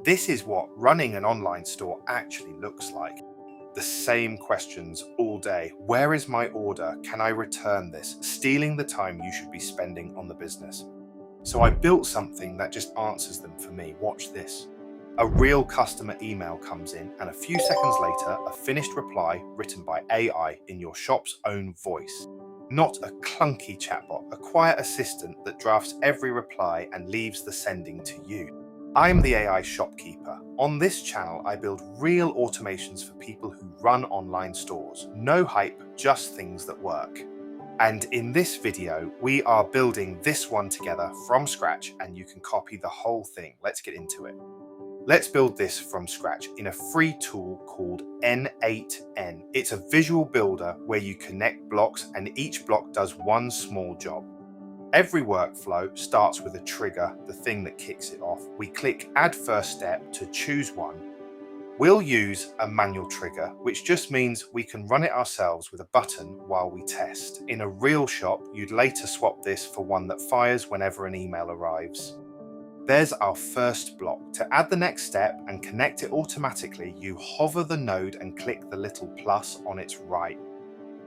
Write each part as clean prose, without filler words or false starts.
This is what running an online store actually looks like. The same questions all day. Where is my order? Can I return this? Stealing the time you should be spending on the business. So I built something that just answers them for me. Watch this. A real customer email comes in, and a few seconds later, a finished reply written by AI in your shop's own voice. Not a clunky chatbot, a quiet assistant that drafts every reply and leaves the sending to you. I'm the AI shopkeeper. On this channel, I build real automations for people who run online stores. No hype, just things that work. And in this video, we are building this one together from scratch, and you can copy the whole thing. Let's get into it. Let's build this from scratch in a free tool called n8n. It's a visual builder where you connect blocks and each block does one small job. Every workflow starts with a trigger, the thing that kicks it off. We click Add First Step to choose one. We'll use a manual trigger, which just means we can run it ourselves with a button while we test. In a real shop, you'd later swap this for one that fires whenever an email arrives. There's our first block. To add the next step and connect it automatically, you hover the node and click the little plus on its right.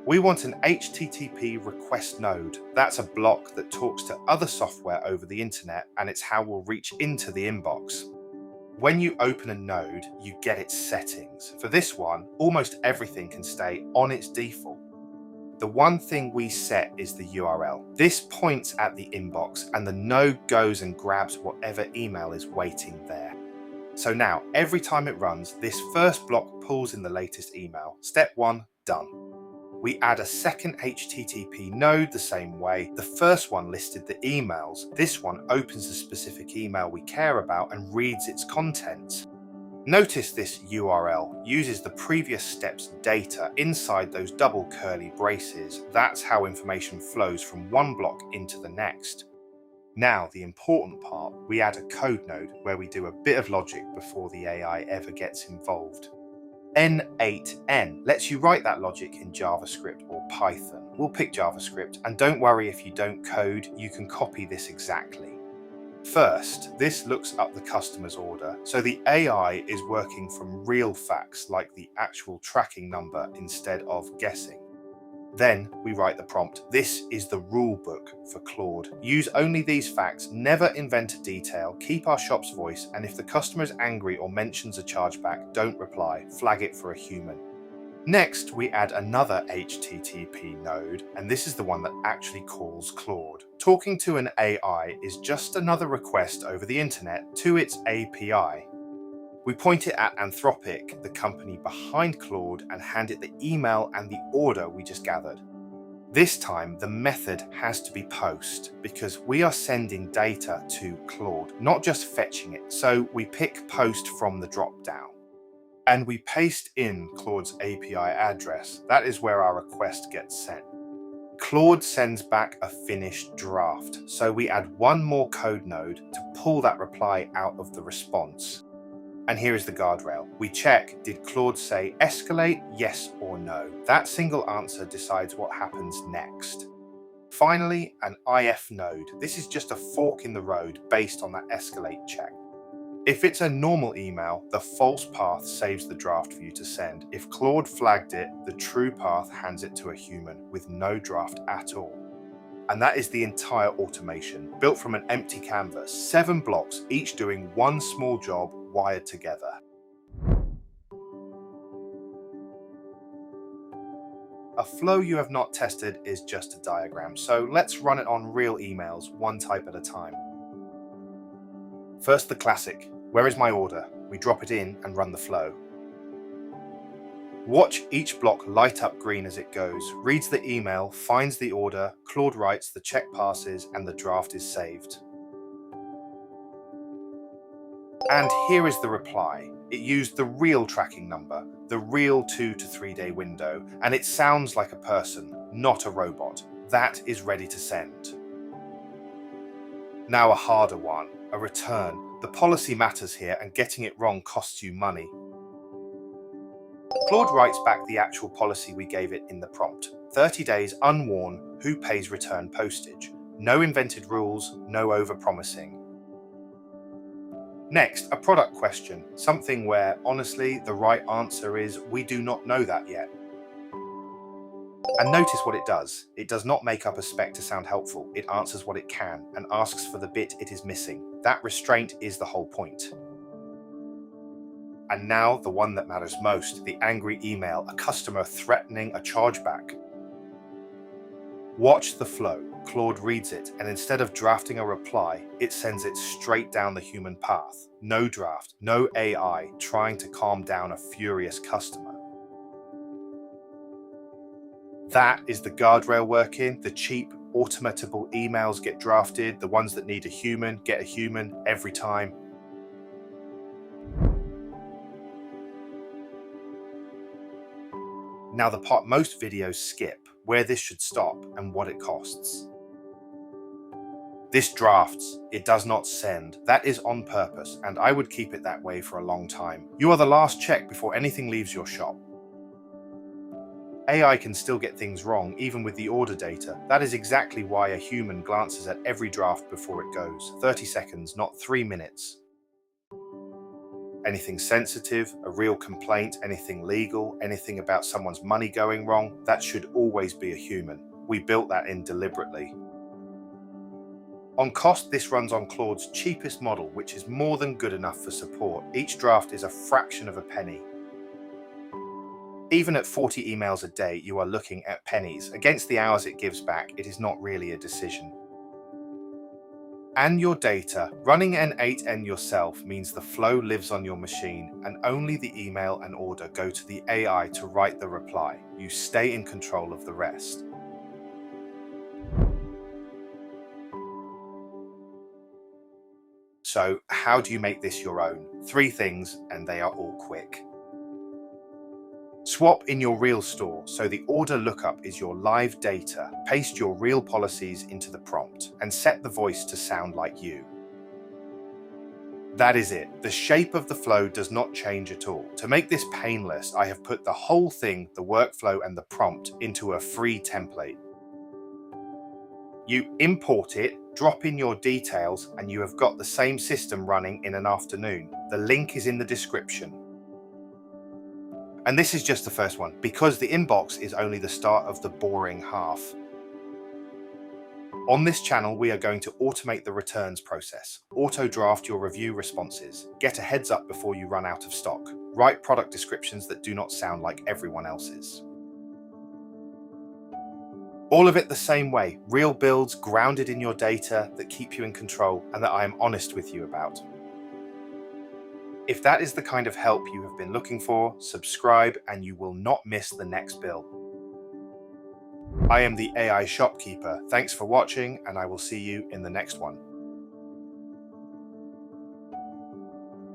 We want an HTTP request node. That's a block that talks to other software over the internet, and it's how we'll reach into the inbox. When you open a node, you get its settings. For this one, almost everything can stay on its default. The one thing we set is the URL. This points at the inbox, and the node goes and grabs whatever email is waiting there. So now, every time it runs, this first block pulls in the latest email. Step 1, done. We add a second HTTP node the same way. The first one listed the emails. This one opens the specific email we care about and reads its contents. Notice this URL uses the previous step's data inside those double curly braces. That's how information flows from one block into the next. Now, the important part, we add a code node where we do a bit of logic before the AI ever gets involved. n8n lets you write that logic in JavaScript or Python. We'll pick JavaScript, and don't worry if you don't code, you can copy this exactly. First, this looks up the customer's order, so the AI is working from real facts like the actual tracking number instead of guessing. Then we write the prompt. This is the rule book for Claude. Use only these facts, never invent a detail, keep our shop's voice, and if the customer is angry or mentions a chargeback, don't reply, flag it for a human. Next, we add another HTTP node, and this is the one that actually calls Claude. Talking to an AI is just another request over the internet to its API. We point it at Anthropic, the company behind Claude, and hand it the email and the order we just gathered. This time, the method has to be post because we are sending data to Claude, not just fetching it. So we pick post from the drop-down. And we paste in Claude's API address. That is where our request gets sent. Claude sends back a finished draft. So we add one more code node to pull that reply out of the response. And here is the guardrail. We check, did Claude say escalate, yes or no? That single answer decides what happens next. Finally, an IF node. This is just a fork in the road based on that escalate check. If it's a normal email, the false path saves the draft for you to send. If Claude flagged it, the true path hands it to a human with no draft at all. And that is the entire automation, built from an empty canvas, 7 blocks, each doing one small job wired together. A flow you have not tested is just a diagram, so let's run it on real emails, one type at a time. First, the classic. Where is my order? We drop it in and run the flow. Watch each block light up green as it goes, reads the email, finds the order, Claude writes, the check passes, and the draft is saved. And here is the reply. It used the real tracking number, the real 2 to 3 day window, and it sounds like a person, not a robot. That is ready to send. Now a harder one, a return. The policy matters here, and getting it wrong costs you money. Claude writes back the actual policy we gave it in the prompt. 30 days unworn, who pays return postage? No invented rules, no over-promising. Next, a product question, something where, honestly, the right answer is, we do not know that yet. And notice what it does. It does not make up a spec to sound helpful. It answers what it can and asks for the bit it is missing. That restraint is the whole point. And now the one that matters most, the angry email, a customer threatening a chargeback. Watch the flow. Claude reads it, and instead of drafting a reply, it sends it straight down the human path. No draft, no AI trying to calm down a furious customer. That is the guardrail working. The cheap, automatable emails get drafted. The ones that need a human get a human every time. Now the part most videos skip, where this should stop and what it costs. This drafts, it does not send. That is on purpose, and I would keep it that way for a long time. You are the last check before anything leaves your shop. AI can still get things wrong, even with the order data. That is exactly why a human glances at every draft before it goes. 30 seconds, not 3 minutes. Anything sensitive, a real complaint, anything legal, anything about someone's money going wrong, that should always be a human. We built that in deliberately. On cost, this runs on Claude's cheapest model, which is more than good enough for support. Each draft is a fraction of a penny. Even at 40 emails a day, you are looking at pennies. Against the hours it gives back, it is not really a decision. And your data. Running n8n yourself means the flow lives on your machine, and only the email and order go to the AI to write the reply. You stay in control of the rest. So how do you make this your own? 3 things, and they are all quick. Swap in your real store, so the order lookup is your live data. Paste your real policies into the prompt and set the voice to sound like you. That is it. The shape of the flow does not change at all. To make this painless, I have put the whole thing, the workflow and the prompt, into a free template. You import it, drop in your details, and you have got the same system running in an afternoon. The link is in the description. And this is just the first one, because the inbox is only the start of the boring half. On this channel, we are going to automate the returns process, auto-draft your review responses, get a heads up before you run out of stock, write product descriptions that do not sound like everyone else's. All of it the same way, real builds grounded in your data that keep you in control and that I am honest with you about. If that is the kind of help you have been looking for, subscribe and you will not miss the next bill. I am the AI Shopkeeper. Thanks for watching, and I will see you in the next one.